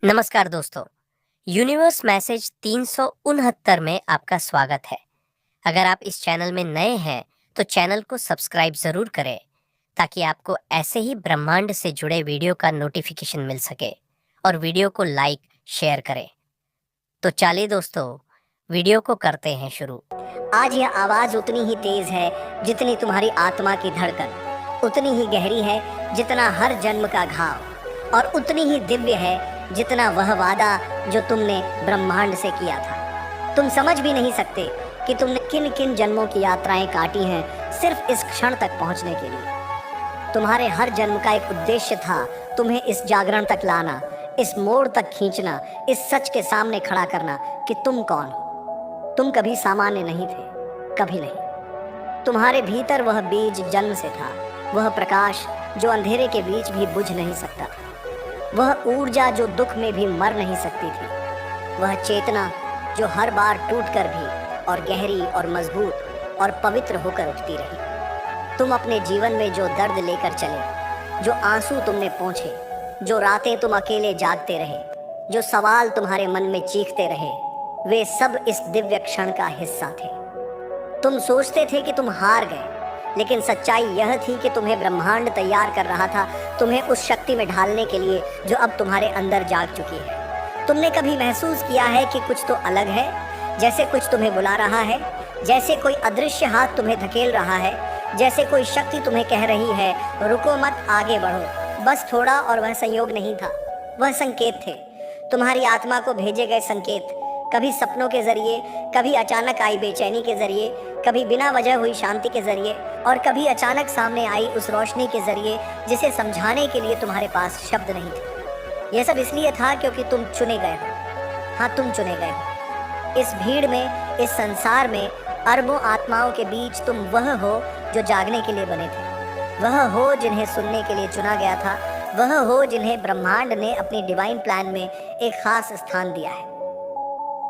नमस्कार दोस्तों। Universe message 369 में आपका स्वागत है। अगर आप इस चैनल में नए हैं तो चैनल को सब्सक्राइब ज़रूर करें ताकि आपको ऐसे ही ब्रह्मांड से जुड़े वीडियो का नोटिफिकेशन मिल सके और वीडियो को लाइक शेयर करें। तो चलिए दोस्तों, वीडियो को करते हैं शुरू। आज यह आवाज उतनी ही तेज है जितनी तुम्हारी आत्मा की धड़कन, उतनी ही गहरी है जितना हर जन्म का घाव, और उतनी ही दिव्य है जितना वह वादा जो तुमने ब्रह्मांड से किया था। तुम समझ भी नहीं सकते कि तुमने किन किन जन्मों की यात्राएं काटी हैं सिर्फ इस क्षण तक पहुंचने के लिए। तुम्हारे हर जन्म का एक उद्देश्य था, तुम्हें इस जागरण तक लाना, इस मोड़ तक खींचना, इस सच के सामने खड़ा करना कि तुम कौन हो। तुम कभी सामान्य नहीं थे, कभी नहीं। तुम्हारे भीतर वह बीज जन्म से था, वह प्रकाश जो अंधेरे के बीच भी बुझ नहीं सकता था, वह ऊर्जा जो दुख में भी मर नहीं सकती थी, वह चेतना जो हर बार टूटकर भी और गहरी और मजबूत और पवित्र होकर उठती रही। तुम अपने जीवन में जो दर्द लेकर चले, जो आंसू तुमने पोंछे, जो रातें तुम अकेले जागते रहे, जो सवाल तुम्हारे मन में चीखते रहे, वे सब इस दिव्य क्षण का हिस्सा थे। तुम सोचते थे कि तुम हार गए, लेकिन सच्चाई यह थी कि तुम्हें ब्रह्मांड तैयार कर रहा था, तुम्हें उस शक्ति में ढालने के लिए जो अब तुम्हारे अंदर जाग चुकी है। तुमने कभी महसूस किया है कि कुछ तो अलग है, जैसे कुछ तुम्हें बुला रहा है, जैसे कोई अदृश्य हाथ तुम्हें धकेल रहा है, जैसे कोई शक्ति तुम्हें कह रही है रुको मत, आगे बढ़ो, बस थोड़ा। और वह संयोग नहीं था, वह संकेत थे, तुम्हारी आत्मा को भेजे गए संकेत। कभी सपनों के जरिए, कभी अचानक आई बेचैनी के जरिए, कभी बिना वजह हुई शांति के जरिए, और कभी अचानक सामने आई उस रोशनी के जरिए जिसे समझाने के लिए तुम्हारे पास शब्द नहीं थे। यह सब इसलिए था क्योंकि तुम चुने गए हो। हाँ, तुम चुने गए हो। इस भीड़ में, इस संसार में अरबों आत्माओं के बीच तुम वह हो जो जागने के लिए बने थे, वह हो जिन्हें सुनने के लिए चुना गया था, वह हो जिन्हें ब्रह्मांड ने अपनी डिवाइन प्लान में एक खास स्थान दिया है।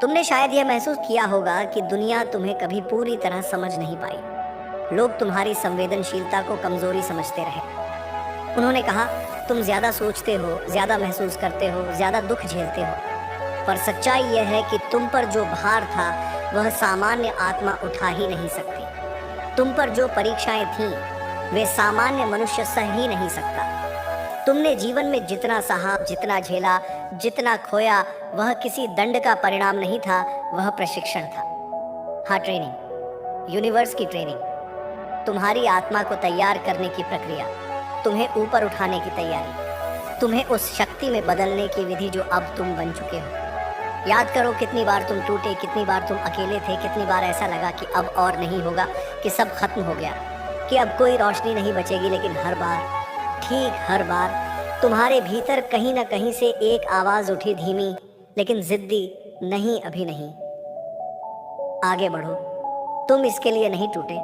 तुमने शायद यह महसूस किया होगा कि दुनिया तुम्हें कभी पूरी तरह समझ नहीं पाई। लोग तुम्हारी संवेदनशीलता को कमजोरी समझते रहे। उन्होंने कहा तुम ज्यादा सोचते हो, ज्यादा महसूस करते हो, ज्यादा दुख झेलते हो। पर सच्चाई यह है कि तुम पर जो भार था वह सामान्य आत्मा उठा ही नहीं सकती। तुम पर जो परीक्षाएं थीं वे सामान्य मनुष्य सह ही नहीं सकता। तुमने जीवन में जितना सहा, जितना झेला, जितना खोया, वह किसी दंड का परिणाम नहीं था, वह प्रशिक्षण था। हाँ, ट्रेनिंग, यूनिवर्स की ट्रेनिंग, तुम्हारी आत्मा को तैयार करने की प्रक्रिया, तुम्हें ऊपर उठाने की तैयारी, तुम्हें उस शक्ति में बदलने की विधि जो अब तुम बन चुके हो। याद करो कितनी बार तुम टूटे, कितनी बार तुम अकेले थे, कितनी बार ऐसा लगा कि अब और नहीं होगा, कि सब खत्म हो गया, कि अब कोई रोशनी नहीं बचेगी। लेकिन हर बार, ठीक हर बार, तुम्हारे भीतर कहीं ना कहीं से एक आवाज उठी, धीमी लेकिन जिद्दी, नहीं अभी नहीं, आगे बढ़ो। तुम इसके लिए नहीं टूटे,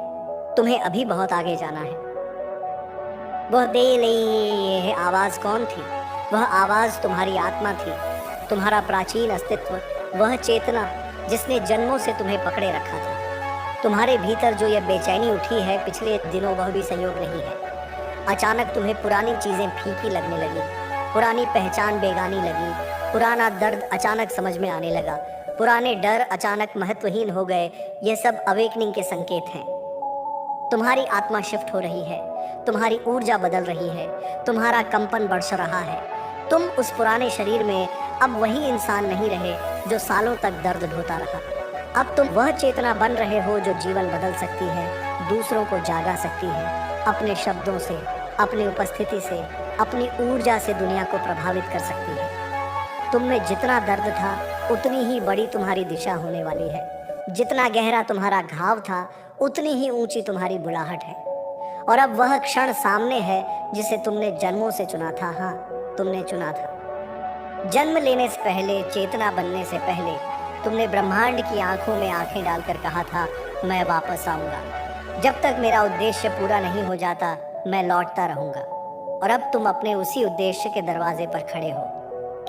तुम्हें अभी बहुत आगे जाना है। वह दे ले आवाज कौन थी? वह आवाज तुम्हारी आत्मा थी, तुम्हारा प्राचीन अस्तित्व, वह चेतना जिसने जन्मों से तुम्हें पकड़े रखा था। तुम्हारे भीतर जो यह बेचैनी उठी है पिछले दिनों, वह भी संयोग नहीं है। अचानक तुम्हें पुरानी चीजें फीकी लगने लगी, पुरानी पहचान बेगानी लगी, पुराना दर्द अचानक समझ में आने लगा, पुराने डर अचानक महत्वहीन हो गए। ये सब अवेकनिंग के संकेत हैं। तुम्हारी आत्मा शिफ्ट हो रही है, तुम्हारी ऊर्जा बदल रही है, तुम्हारा कंपन बढ़ रहा है। तुम उस पुराने शरीर में अब वही इंसान नहीं रहे जो सालों तक दर्द ढोता रहा। अब तुम वह चेतना बन रहे हो जो जीवन बदल सकती है, दूसरों को जागा सकती है, अपने शब्दों से, अपनी उपस्थिति से, अपनी ऊर्जा से दुनिया को प्रभावित कर सकती है। तुम में जितना दर्द था उतनी ही बड़ी तुम्हारी दिशा होने वाली है। जितना गहरा तुम्हारा घाव था उतनी ही ऊंची तुम्हारी बुलाहट है। और अब वह क्षण सामने है जिसे तुमने जन्मों से चुना था। हाँ, तुमने चुना था। जन्म लेने से पहले, चेतना बनने से पहले, तुमने ब्रह्मांड की आंखों में आंखें डालकर कहा था मैं वापस आऊंगा। जब तक मेरा उद्देश्य पूरा नहीं हो जाता मैं लौटता रहूंगा। और अब तुम अपने उसी उद्देश्य के दरवाजे पर खड़े हो।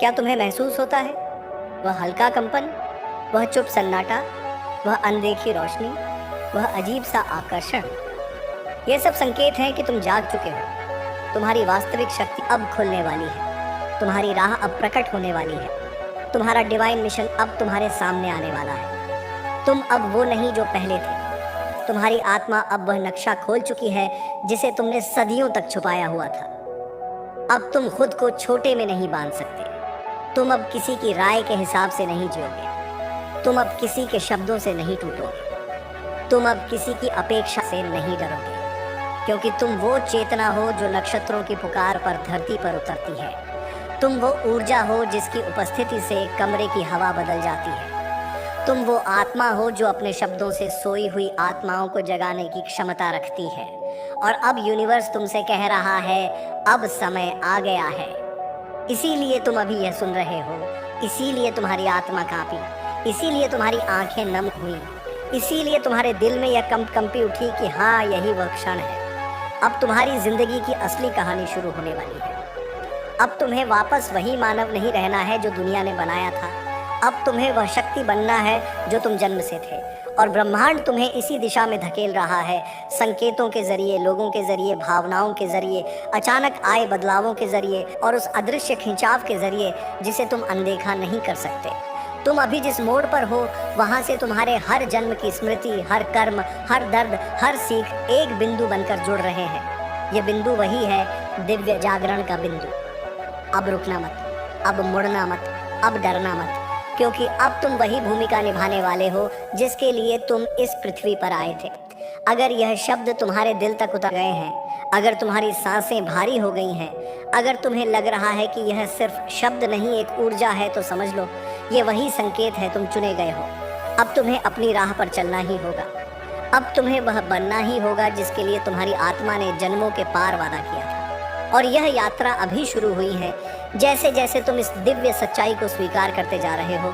क्या तुम्हें महसूस होता है वह हल्का कंपन, वह चुप सन्नाटा, वह अनदेखी रोशनी, वह अजीब सा आकर्षण? ये सब संकेत हैं कि तुम जाग चुके हो। तुम्हारी वास्तविक शक्ति अब खुलने वाली है। तुम्हारी राह अब प्रकट होने वाली है। तुम्हारा डिवाइन मिशन अब तुम्हारे सामने आने वाला है। तुम अब वो नहीं जो पहले थे। तुम्हारी आत्मा अब वह नक्शा खोल चुकी है जिसे तुमने सदियों तक छुपाया हुआ था। अब तुम खुद को छोटे में नहीं बांध सकते। तुम अब किसी की राय के हिसाब से नहीं जियोगे। तुम अब किसी के शब्दों से नहीं टूटोगे। तुम अब किसी की अपेक्षा से नहीं डरोगे, क्योंकि तुम वो चेतना हो जो नक्षत्रों की पुकार पर धरती पर उतरती है। तुम वो ऊर्जा हो जिसकी उपस्थिति से कमरे की हवा बदल जाती है। तुम वो आत्मा हो जो अपने शब्दों से सोई हुई आत्माओं को जगाने की क्षमता रखती है। और अब यूनिवर्स तुमसे कह रहा है, अब समय आ गया है। इसीलिए तुम अभी यह सुन रहे हो, इसीलिए तुम्हारी आत्मा कांपी, इसीलिए तुम्हारी आंखें नम हुई, इसीलिए तुम्हारे दिल में यह कंपी उठी कि हाँ, यही वह क्षण है। अब तुम्हारी जिंदगी की असली कहानी शुरू होने वाली है। अब तुम्हें वापस वही मानव नहीं रहना है जो दुनिया ने बनाया था। अब तुम्हें वह शक्ति बनना है जो तुम जन्म से थे, और ब्रह्मांड तुम्हें इसी दिशा में धकेल रहा है, संकेतों के जरिए, लोगों के जरिए, भावनाओं के जरिए, अचानक आए बदलावों के जरिए, और उस अदृश्य खिंचाव के जरिए जिसे तुम अनदेखा नहीं कर सकते। तुम अभी जिस मोड़ पर हो, वहां से तुम्हारे हर जन्म की स्मृति, हर कर्म, हर दर्द, हर सीख एक बिंदु बनकर जुड़ रहे हैं। ये बिंदु वही है दिव्य जागरण का बिंदु। अब रुकना मत, अब मुड़ना मत, अब डरना मत, क्योंकि अब तुम वही भूमिका निभाने वाले हो जिसके लिए तुम इस पृथ्वी पर आए थे। अगर यह शब्द तुम्हारे दिल तक उतर गए हैं, अगर तुम्हारी सांसें भारी हो गई हैं, अगर तुम्हें लग रहा है कि यह सिर्फ शब्द नहीं एक ऊर्जा है, तो समझ लो ये वही संकेत है, तुम चुने गए हो। अब तुम्हें अपनी राह पर चलना ही होगा। अब तुम्हें वह बनना ही होगा जिसके लिए तुम्हारी आत्मा ने जन्मों के पार वादा किया था। और यह यात्रा अभी शुरू हुई है। जैसे जैसे तुम इस दिव्य सच्चाई को स्वीकार करते जा रहे हो,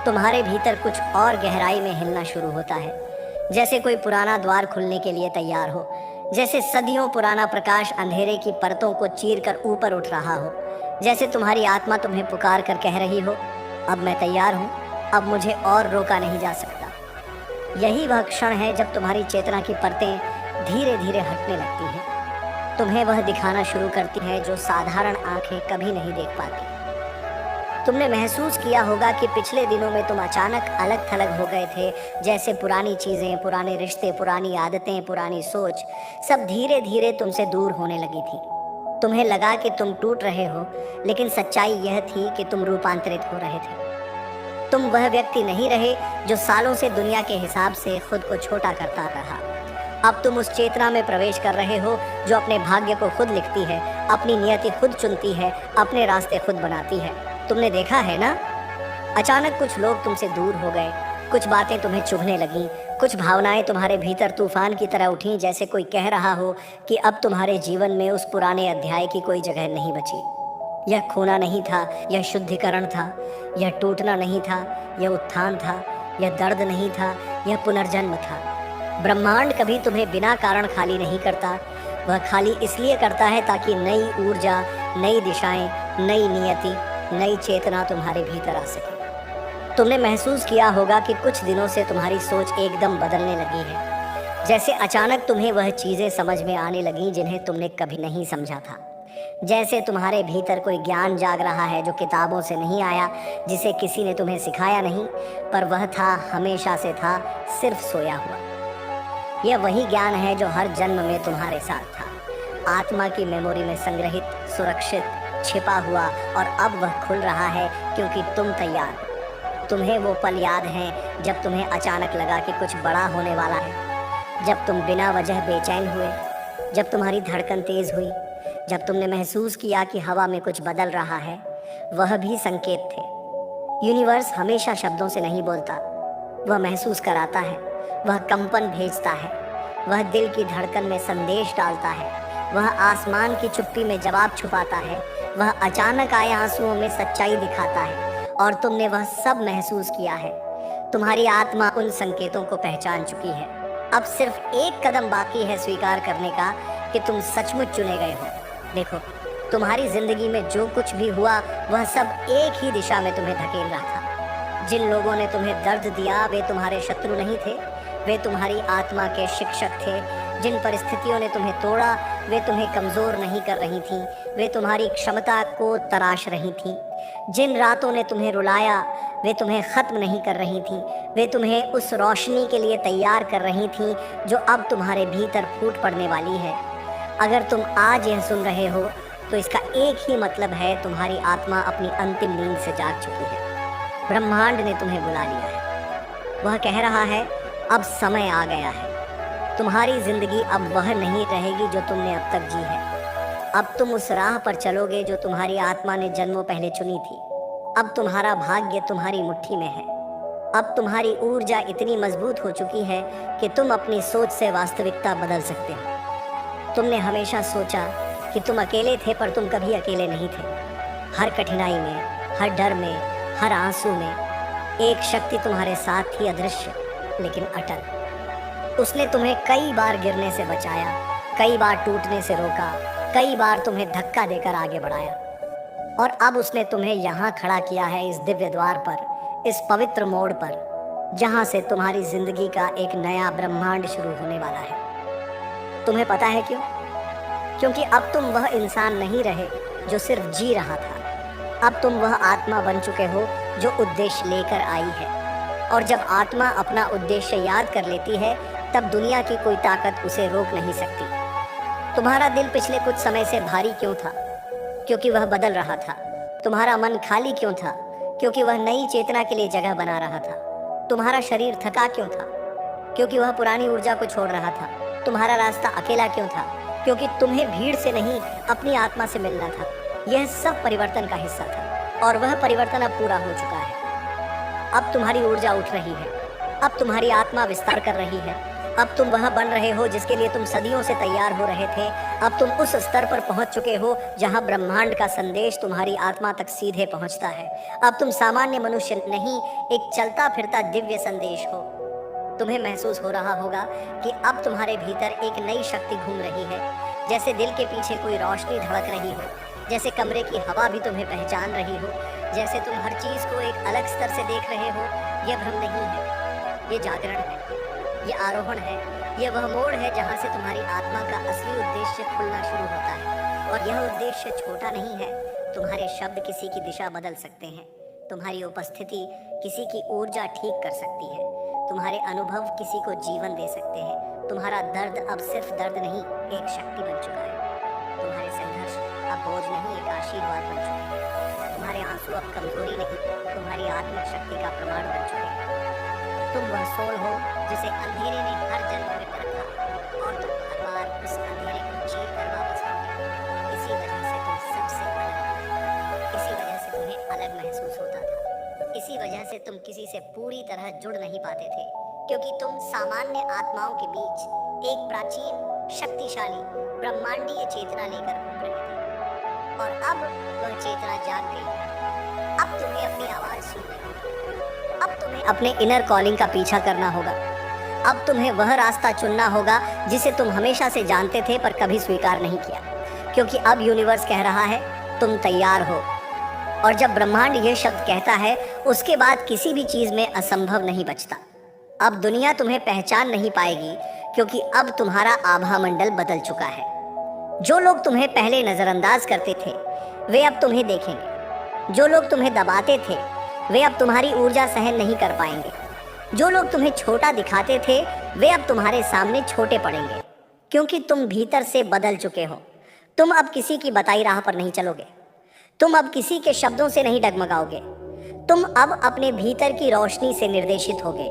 तुम्हारे भीतर कुछ और गहराई में हिलना शुरू होता है। जैसे कोई पुराना द्वार खुलने के लिए तैयार हो, जैसे सदियों पुराना प्रकाश अंधेरे की परतों को चीर कर ऊपर उठ रहा हो, जैसे तुम्हारी आत्मा तुम्हें पुकार कर कह रही हो, अब मैं तैयार हूँ, अब मुझे और रोका नहीं जा सकता। यही वह क्षण है जब तुम्हारी चेतना की परतें धीरे धीरे हटने लगती हैं। तुम्हें वह दिखाना शुरू करती है जो साधारण आंखें कभी नहीं देख पाती। तुमने महसूस किया होगा कि पिछले दिनों में तुम अचानक अलग थलग हो गए थे, जैसे पुरानी चीज़ें, पुराने रिश्ते, पुरानी आदतें, पुरानी सोच सब धीरे धीरे तुमसे दूर होने लगी थी। तुम्हें लगा कि तुम टूट रहे हो, लेकिन सच्चाई यह थी कि तुम रूपांतरित हो रहे थे। तुम वह व्यक्ति नहीं रहे जो सालों से दुनिया के हिसाब से खुद को छोटा करता रहा। अब तुम उस चेतना में प्रवेश कर रहे हो जो अपने भाग्य को खुद लिखती है, अपनी नियति खुद चुनती है, अपने रास्ते खुद बनाती है। तुमने देखा है ना, अचानक कुछ लोग तुमसे दूर हो गए, कुछ बातें तुम्हें चुभने लगीं, कुछ भावनाएं तुम्हारे भीतर तूफान की तरह उठीं, जैसे कोई कह रहा हो कि अब तुम्हारे जीवन में उस पुराने अध्याय की कोई जगह नहीं बची। यह खोना नहीं था, यह शुद्धिकरण था। यह टूटना नहीं था, यह उत्थान था। यह दर्द नहीं था, यह पुनर्जन्म था। ब्रह्मांड कभी तुम्हें बिना कारण खाली नहीं करता। वह खाली इसलिए करता है ताकि नई ऊर्जा, नई दिशाएं, नई नियति, नई चेतना तुम्हारे भीतर आ सके। तुमने महसूस किया होगा कि कुछ दिनों से तुम्हारी सोच एकदम बदलने लगी है, जैसे अचानक तुम्हें वह चीज़ें समझ में आने लगीं जिन्हें तुमने कभी नहीं समझा था। जैसे तुम्हारे भीतर कोई ज्ञान जाग रहा है जो किताबों से नहीं आया, जिसे किसी ने तुम्हें सिखाया नहीं, पर वह था, हमेशा से था, सिर्फ सोया हुआ। यह वही ज्ञान है जो हर जन्म में तुम्हारे साथ था, आत्मा की मेमोरी में संग्रहित, सुरक्षित, छिपा हुआ, और अब वह खुल रहा है क्योंकि तुम तैयार हो। तुम्हें वो पल याद हैं जब तुम्हें अचानक लगा कि कुछ बड़ा होने वाला है, जब तुम बिना वजह बेचैन हुए, जब तुम्हारी धड़कन तेज हुई, जब तुमने महसूस किया कि हवा में कुछ बदल रहा है। वह भी संकेत थे। यूनिवर्स हमेशा शब्दों से नहीं बोलता, वह महसूस कराता है, वह कंपन भेजता है, वह दिल की धड़कन में संदेश डालता है, वह आसमान की चुप्पी में जवाब छुपाता है, वह अचानक आए आंसुओं में सच्चाई दिखाता है। और तुमने वह सब महसूस किया है। तुम्हारी आत्मा उन संकेतों को पहचान चुकी है। अब सिर्फ एक कदम बाकी है स्वीकार करने का कि तुम सचमुच चुने गए हो। देखो, तुम्हारी जिंदगी में जो कुछ भी हुआ वह सब एक ही दिशा में तुम्हें धकेल रहा था। जिन लोगों ने तुम्हें दर्द दिया वे तुम्हारे शत्रु नहीं थे, वे तुम्हारी आत्मा के शिक्षक थे जिन परिस्थितियों ने तुम्हें तोड़ा वे तुम्हें कमज़ोर नहीं कर रही थीं, वे तुम्हारी क्षमता को तराश रही थीं। जिन रातों ने तुम्हें रुलाया वे तुम्हें ख़त्म नहीं कर रही थीं, वे तुम्हें उस रोशनी के लिए तैयार कर रही थीं जो अब तुम्हारे भीतर फूट पड़ने वाली है। अगर तुम आज यह सुन रहे हो तो इसका एक ही मतलब है, तुम्हारी आत्मा अपनी अंतिम नींद से जाग चुकी है। ब्रह्मांड ने तुम्हें बुला लिया है। वह कह रहा है अब समय आ गया है। तुम्हारी जिंदगी अब वह नहीं रहेगी जो तुमने अब तक जी है। अब तुम उस राह पर चलोगे जो तुम्हारी आत्मा ने जन्मों पहले चुनी थी। अब तुम्हारा भाग्य तुम्हारी मुट्ठी में है। अब तुम्हारी ऊर्जा इतनी मजबूत हो चुकी है कि तुम अपनी सोच से वास्तविकता बदल सकते हो। तुमने हमेशा सोचा कि तुम अकेले थे, पर तुम कभी अकेले नहीं थे। हर कठिनाई में, हर डर में, हर आंसू में एक शक्ति तुम्हारे साथ थी, अदृश्य लेकिन अटल। उसने तुम्हें कई बार गिरने से बचाया, कई बार टूटने से रोका, कई बार तुम्हें धक्का देकर आगे बढ़ाया। और अब उसने तुम्हें यहाँ खड़ा किया है, इस दिव्य द्वार पर, इस पवित्र मोड़ पर, जहाँ से तुम्हारी जिंदगी का एक नया ब्रह्मांड शुरू होने वाला है। तुम्हें पता है क्यों? क्योंकि अब तुम वह इंसान नहीं रहे जो सिर्फ जी रहा था। अब तुम वह आत्मा बन चुके हो जो उद्देश्य लेकर आई है। और जब आत्मा अपना उद्देश्य याद कर लेती है तब दुनिया की कोई ताकत उसे रोक नहीं सकती। तुम्हारा दिल पिछले कुछ समय से भारी क्यों था? क्योंकि वह बदल रहा था। तुम्हारा मन खाली क्यों था? क्योंकि वह नई चेतना के लिए जगह बना रहा था। तुम्हारा शरीर थका क्यों था? क्योंकि वह पुरानी ऊर्जा को छोड़ रहा था। तुम्हारा रास्ता अकेला क्यों था? क्योंकि तुम्हें भीड़ से नहीं, अपनी आत्मा से मिलना था। यह सब परिवर्तन का हिस्सा था और वह परिवर्तन अब पूरा हो चुका है। अब तुम्हारी ऊर्जा उठ रही है। अब तुम्हारी आत्मा विस्तार कर रही है। अब तुम वह बन रहे हो जिसके लिए तुम सदियों से तैयार हो रहे थे। अब तुम उस स्तर पर पहुंच चुके हो जहां ब्रह्मांड का संदेश तुम्हारी आत्मा तक सीधे पहुंचता है। अब तुम सामान्य मनुष्य नहीं, एक चलता फिरता दिव्य संदेश हो। तुम्हें महसूस हो रहा होगा कि अब तुम्हारे भीतर एक नई शक्ति घूम रही है, जैसे दिल के पीछे कोई रोशनी धड़क रही हो, जैसे कमरे की हवा भी तुम्हें पहचान रही हो, जैसे तुम हर चीज को एक अलग स्तर से देख रहे हो। यह भ्रम नहीं है, ये जागरण है, ये आरोहण है, ये वह मोड़ है जहाँ से तुम्हारी आत्मा का असली उद्देश्य खुलना शुरू होता है। और यह उद्देश्य छोटा नहीं है। तुम्हारे शब्द किसी की दिशा बदल सकते हैं, तुम्हारी उपस्थिति किसी की ऊर्जा ठीक कर सकती है, तुम्हारे अनुभव किसी को जीवन दे सकते हैं। तुम्हारा दर्द अब सिर्फ दर्द नहीं, एक शक्ति बन चुका है। तुम्हारे संघर्ष अब बोझ नहीं, एक आशीर्वाद बन चुके हैं। तुम्हारे आंसू अब कमजोरी नहीं, तुम्हारी आत्मिक शक्ति का प्रमाण बन चुके हैं। तुम वह सोल हो जिसे अंधेरे ने हर जन्म में परखा और तुम हर बार उस अंधेरे को चीर कर वापस आओगे। इसी वजह से तुम सबसे अलग हो। इसी वजह से तुम्हें अलग महसूस होता था। इसी वजह से तुम किसी से पूरी तरह जुड़ नहीं पाते थे, क्योंकि तुम सामान्य आत्माओं के बीच एक प्राचीन, शक्तिशाली, ब्रह्मांडीय चेतना लेकर घूम रहे थे। और अब वह चेतना जाग गई। अब तुम्हें अपनी आवाज सुननी होगी। अब तुम्हें अपने इनर कॉलिंग का पीछा करना होगा। अब तुम्हें वह रास्ता चुनना होगा जिसे तुम हमेशा से जानते थे पर कभी स्वीकार नहीं किया, क्योंकि अब यूनिवर्स कह रहा है तुम तैयार हो। और जब ब्रह्मांड यह शब्द कहता है उसके बाद किसी भी चीज में असंभव नहीं बचता। अब दुनिया तुम्हें पहचान नहीं पाएगी, क्योंकि अब तुम्हारा आभा मंडल बदल चुका है। जो लोग तुम्हें पहले नजरअंदाज करते थे वे अब तुम्हें देखेंगे। जो लोग तुम्हें दबाते थे वे अब तुम्हारी ऊर्जा सहन नहीं कर पाएंगे। जो लोग तुम्हें छोटा दिखाते थे वे अब तुम्हारे सामने छोटे पड़ेंगे, क्योंकि तुम भीतर से बदल चुके हो। तुम अब किसी की बताई राह पर नहीं चलोगे। तुम अब किसी के शब्दों से नहीं डगमगाओगे। तुम अब अपने भीतर की रोशनी से निर्देशित होगे।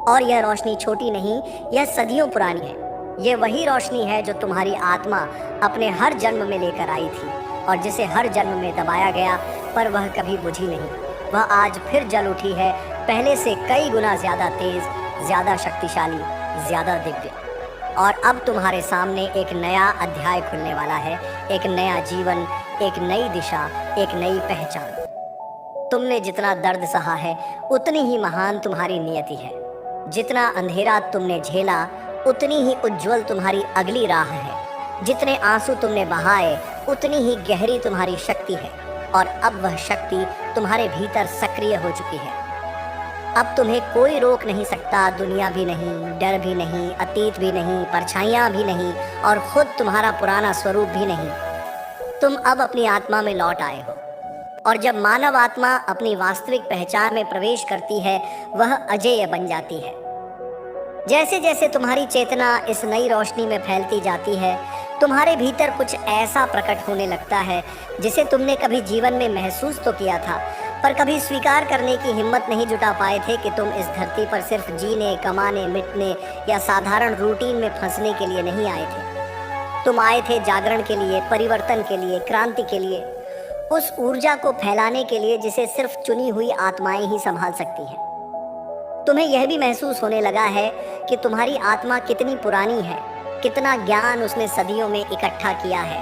और यह रोशनी छोटी नहीं, यह सदियों पुरानी है। यह वही रोशनी है जो तुम्हारी आत्मा अपने हर जन्म में लेकर आई थी और जिसे हर जन्म में दबाया गया, पर वह कभी बुझी नहीं। वह आज फिर जल उठी है, पहले से कई गुना ज्यादा तेज, ज्यादा शक्तिशाली, ज्यादा दिव्य। और अब तुम्हारे सामने एक नया अध्याय खुलने वाला है, एक नया जीवन, एक नई दिशा, एक नई पहचान। तुमने जितना दर्द सहा है उतनी ही महान तुम्हारी नियति है। जितना अंधेरा तुमने झेला उतनी ही उज्जवल तुम्हारी अगली राह है। जितने आंसू तुमने बहाए उतनी ही गहरी तुम्हारी शक्ति है। और अब वह शक्ति तुम्हारे भीतर सक्रिय हो चुकी है। अब तुम्हें कोई रोक नहीं सकता, दुनिया भी नहीं, डर भी नहीं, अतीत भी नहीं, परछाइयाँ भी नहीं और खुद तुम्हारा पुराना स्वरूप भी नहीं। तुम अब अपनी आत्मा में लौट आए हो। और जब मानव आत्मा अपनी वास्तविक पहचान में प्रवेश करती है, वह अजेय बन जाती है। जैसे जैसे तुम्हारी चेतना इस नई रोशनी में फैलती जाती है, तुम्हारे भीतर कुछ ऐसा प्रकट होने लगता है जिसे तुमने कभी जीवन में महसूस तो किया था, पर कभी स्वीकार करने की हिम्मत नहीं जुटा पाए थे कि तुम इस धरती पर सिर्फ जीने, कमाने, मिटने या साधारण रूटीन में फंसने के लिए नहीं आए थे। तुम आए थे जागरण के लिए, परिवर्तन के लिए, क्रांति के लिए, उस ऊर्जा को फैलाने के लिए जिसे सिर्फ चुनी हुई आत्माएं ही संभाल सकती हैं। तुम्हें यह भी महसूस होने लगा है कि तुम्हारी आत्मा कितनी पुरानी है, कितना ज्ञान उसने सदियों में इकट्ठा किया है,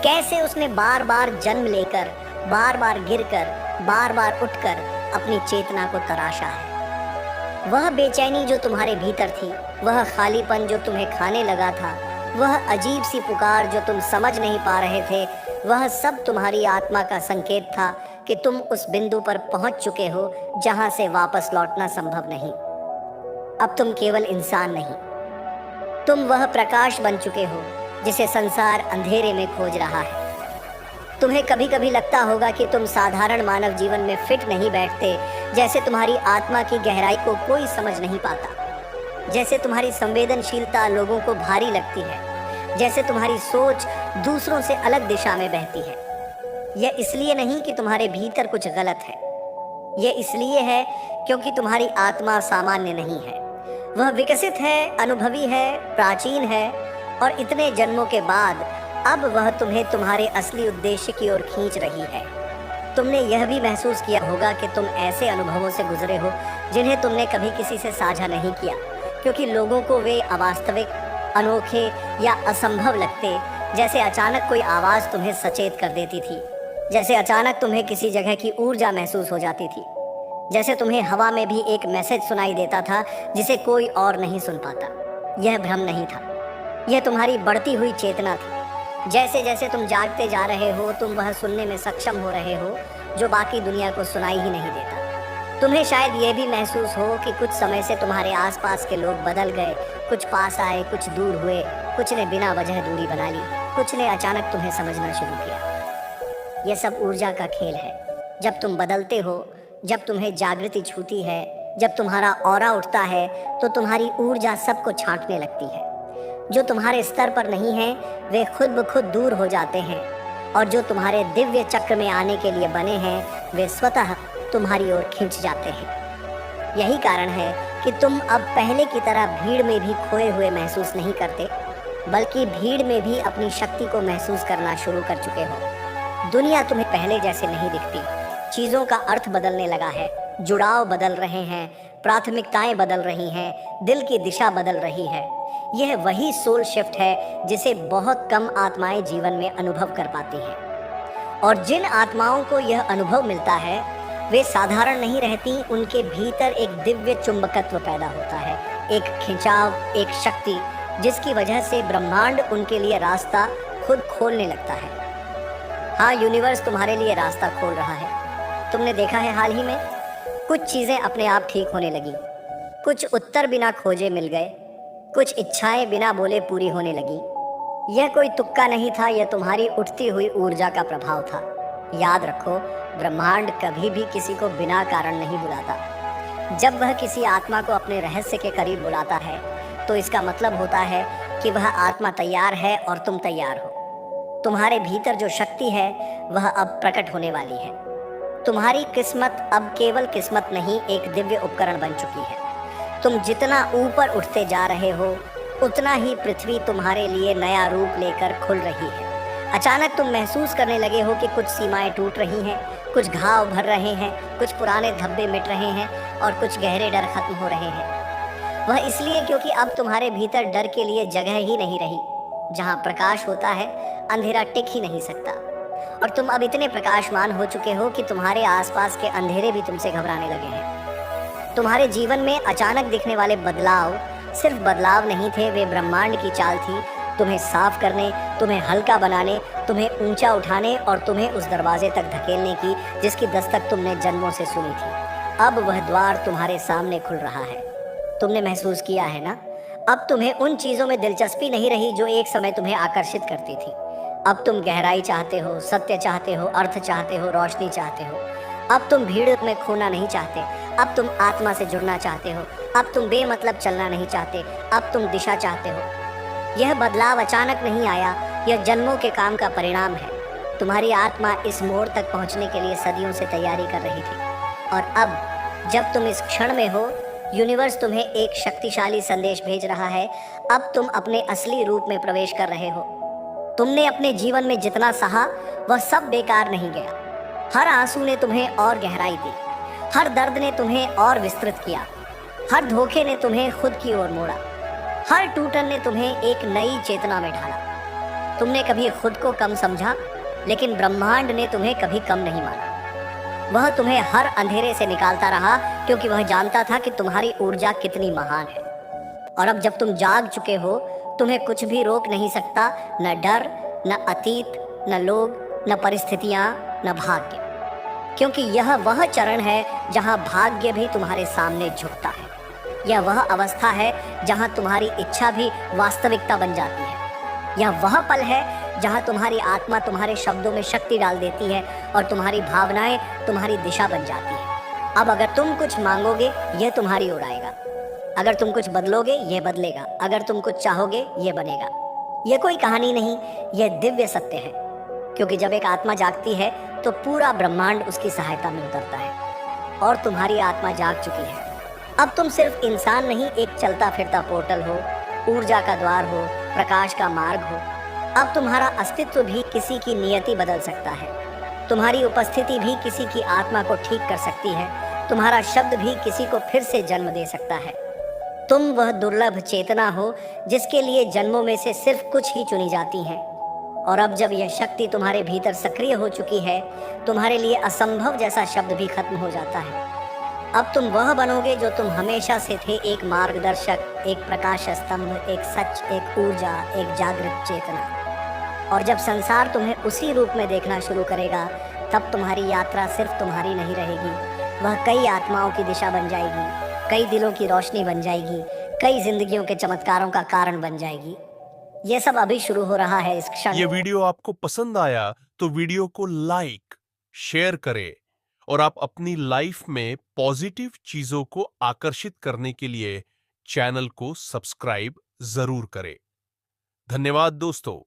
कैसे उसने बार बार जन्म लेकर, बार बार गिरकर, बार बार उठकर अपनी चेतना को तराशा है। वह बेचैनी जो तुम्हारे भीतर थी, वह खालीपन जो तुम्हें खाने लगा था, वह अजीब सी पुकार जो तुम समझ नहीं पा रहे थे, वह सब तुम्हारी आत्मा का संकेत था कि तुम उस बिंदु पर पहुंच चुके हो जहां से वापस लौटना संभव नहीं। अब तुम केवल इंसान नहीं, तुम वह प्रकाश बन चुके हो जिसे संसार अंधेरे में खोज रहा है। तुम्हें कभी कभी लगता होगा कि तुम साधारण मानव जीवन में फिट नहीं बैठते, जैसे तुम्हारी आत्मा की गहराई को कोई समझ नहीं पाता, जैसे तुम्हारी संवेदनशीलता लोगों को भारी लगती है, जैसे तुम्हारी सोच दूसरों से अलग दिशा में बहती है। यह इसलिए नहीं कि तुम्हारे भीतर कुछ गलत है, यह इसलिए है क्योंकि तुम्हारी आत्मा सामान्य नहीं है। वह विकसित है, अनुभवी है, प्राचीन है और इतने जन्मों के बाद अब वह तुम्हें तुम्हारे असली उद्देश्य की ओर खींच रही है। तुमने यह भी महसूस किया होगा कि तुम ऐसे अनुभवों से गुजरे हो जिन्हें तुमने कभी किसी से साझा नहीं किया, क्योंकि लोगों को वे अवास्तविक, अनोखे या असंभव लगते। जैसे अचानक कोई आवाज़ तुम्हें सचेत कर देती थी, जैसे अचानक तुम्हें किसी जगह की ऊर्जा महसूस हो जाती थी, जैसे तुम्हें हवा में भी एक मैसेज सुनाई देता था जिसे कोई और नहीं सुन पाता। यह भ्रम नहीं था, यह तुम्हारी बढ़ती हुई चेतना थी। जैसे जैसे तुम जागते जा रहे हो, तुम वह सुनने में सक्षम हो रहे हो जो बाकी दुनिया को सुनाई ही नहीं देता। तुम्हें शायद यह भी महसूस हो कि कुछ समय से तुम्हारे आसपास के लोग बदल गए, कुछ पास आए, कुछ दूर हुए, कुछ ने बिना वजह दूरी बना ली, कुछ ने अचानक तुम्हें समझना शुरू किया। यह सब ऊर्जा का खेल है। जब तुम बदलते हो, जब तुम्हें जागृति छूती है, जब तुम्हारा ऑरा उठता है, तो तुम्हारी ऊर्जा सबको छांटने लगती है। जो तुम्हारे स्तर पर नहीं है वे खुद ब खुद दूर हो जाते हैं, और जो तुम्हारे दिव्य चक्र में आने के लिए बने हैं वे स्वतः तुम्हारी ओर खींच जाते हैं। यही कारण है कि तुम अब पहले की तरह भीड़ में भी खोए हुए महसूस नहीं करते, बल्कि भीड़ में भी अपनी शक्ति को महसूस करना शुरू कर चुके हो। दुनिया तुम्हें पहले जैसे नहीं दिखती, चीज़ों का अर्थ बदलने लगा है, जुड़ाव बदल रहे हैं, प्राथमिकताएं बदल रही हैं, दिल की दिशा बदल रही है। यह वही सोल शिफ्ट है जिसे बहुत कम आत्माएं जीवन में अनुभव कर पाती हैं, और जिन आत्माओं को यह अनुभव मिलता है वे साधारण नहीं रहती। उनके भीतर एक दिव्य चुंबकत्व पैदा होता है, एक खिंचाव, एक शक्ति जिसकी वजह से ब्रह्मांड उनके लिए रास्ता खुद खोलने लगता है। हाँ, यूनिवर्स तुम्हारे लिए रास्ता खोल रहा है। तुमने देखा है हाल ही में कुछ चीज़ें अपने आप ठीक होने लगी, कुछ उत्तर बिना खोजे मिल गए, कुछ इच्छाएं बिना बोले पूरी होने लगी। यह कोई तुक्का नहीं था, यह तुम्हारी उठती हुई ऊर्जा का प्रभाव था। याद रखो, ब्रह्मांड कभी भी किसी को बिना कारण नहीं बुलाता। जब वह किसी आत्मा को अपने रहस्य के करीब बुलाता है तो इसका मतलब होता है कि वह आत्मा तैयार है और तुम तैयार हो। तुम्हारे भीतर जो शक्ति है वह अब प्रकट होने वाली है। तुम्हारी किस्मत अब केवल किस्मत नहीं, एक दिव्य उपकरण बन चुकी है। तुम जितना ऊपर उठते जा रहे हो उतना ही पृथ्वी तुम्हारे लिए नया रूप लेकर खुल रही है। अचानक तुम महसूस करने लगे हो कि कुछ सीमाएं टूट रही हैं, कुछ घाव भर रहे हैं, कुछ पुराने धब्बे मिट रहे हैं और कुछ गहरे डर खत्म हो रहे हैं। वह इसलिए क्योंकि अब तुम्हारे भीतर डर के लिए जगह ही नहीं रही। जहाँ प्रकाश होता है अंधेरा टिक ही नहीं सकता, और तुम अब इतने प्रकाशमान हो चुके हो कि तुम्हारे आसपास के अंधेरे भी तुमसे घबराने लगे हैं। तुम्हारे जीवन में अचानक दिखने वाले बदलाव सिर्फ बदलाव नहीं थे, वे ब्रह्मांड की चाल थी, तुम्हें साफ करने, तुम्हें हल्का बनाने, तुम्हें ऊंचा उठाने और तुम्हें उस दरवाजे तक धकेलने की जिसकी दस्तक तुमने जन्मों से सुनी थी। अब वह द्वार तुम्हारे सामने खुल रहा है। तुमने महसूस किया है ना? अब तुम्हें उन चीजों में दिलचस्पी नहीं रही जो एक समय तुम्हें आकर्षित करती थी। अब तुम गहराई चाहते हो, सत्य चाहते हो, अर्थ चाहते हो, रोशनी चाहते हो। अब तुम भीड़ में खोना नहीं चाहते। अब तुम आत्मा से जुड़ना चाहते हो। अब तुम बेमतलब चलना नहीं चाहते। अब तुम दिशा चाहते हो। यह बदलाव अचानक नहीं आया, यह जन्मों के काम का परिणाम है। तुम्हारी आत्मा इस मोड़ तक पहुंचने के लिए सदियों से तैयारी कर रही थी, और अब जब तुम इस क्षण में हो, यूनिवर्स तुम्हें एक शक्तिशाली संदेश भेज रहा है। अब तुम अपने असली रूप में प्रवेश कर रहे हो। तुमने अपने जीवन में जितना सहा वह सब बेकार नहीं गया। हर आंसू ने तुम्हें और गहराई दी, हर दर्द ने तुम्हें और विस्तृत किया, हर धोखे ने तुम्हें खुद की ओर मोड़ा, हर टूटन ने तुम्हें एक नई चेतना में ढाला। तुमने कभी खुद को कम समझा, लेकिन ब्रह्मांड ने तुम्हें कभी कम नहीं माना। वह तुम्हें हर अंधेरे से निकालता रहा, क्योंकि वह जानता था कि तुम्हारी ऊर्जा कितनी महान है। और अब जब तुम जाग चुके हो, तुम्हें कुछ भी रोक नहीं सकता, न डर, न अतीत, न लोग, न परिस्थितियां, न भाग्य। क्योंकि यह वह चरण है जहां भाग्य भी तुम्हारे सामने झुकता है। यह वह अवस्था है जहां तुम्हारी इच्छा भी वास्तविकता बन जाती है। यह वह पल है जहां तुम्हारी आत्मा तुम्हारे शब्दों में शक्ति डाल देती है और तुम्हारी भावनाएं तुम्हारी दिशा बन जाती है। अब अगर तुम कुछ मांगोगे, यह तुम्हारी ओर आएगा। अगर तुम कुछ बदलोगे, यह बदलेगा। अगर तुम कुछ चाहोगे, यह बनेगा। यह कोई कहानी नहीं, यह दिव्य सत्य है। क्योंकि जब एक आत्मा जागती है तो पूरा ब्रह्मांड उसकी सहायता में उतरता है। और तुम्हारी आत्मा जाग चुकी है। अब तुम सिर्फ इंसान नहीं, एक चलता फिरता पोर्टल हो, ऊर्जा का द्वार हो, प्रकाश का मार्ग हो। अब तुम्हारा अस्तित्व भी किसी की नियति बदल सकता है। तुम्हारी उपस्थिति भी किसी की आत्मा को ठीक कर सकती है। तुम्हारा शब्द भी किसी को फिर से जन्म दे सकता है। तुम वह दुर्लभ चेतना हो जिसके लिए जन्मों में से सिर्फ कुछ ही चुनी जाती हैं। और अब जब यह शक्ति तुम्हारे भीतर सक्रिय हो चुकी है, तुम्हारे लिए असंभव जैसा शब्द भी खत्म हो जाता है। अब तुम वह बनोगे जो तुम हमेशा से थे, एक मार्गदर्शक, एक प्रकाश स्तंभ, एक सच, एक ऊर्जा, एक जागृत चेतना। और जब संसार तुम्हें उसी रूप में देखना शुरू करेगा, तब तुम्हारी यात्रा सिर्फ तुम्हारी नहीं रहेगी, वह कई आत्माओं की दिशा बन जाएगी, कई दिलों की रोशनी बन जाएगी, कई जिंदगियों के चमत्कारों का कारण बन जाएगी। ये सब अभी शुरू हो रहा है इस क्षण। ये वीडियो आपको पसंद आया तो वीडियो को लाइक, शेयर करें और आप अपनी लाइफ में पॉजिटिव चीजों को आकर्षित करने के लिए चैनल को सब्सक्राइब जरूर करें। धन्यवाद दोस्तों।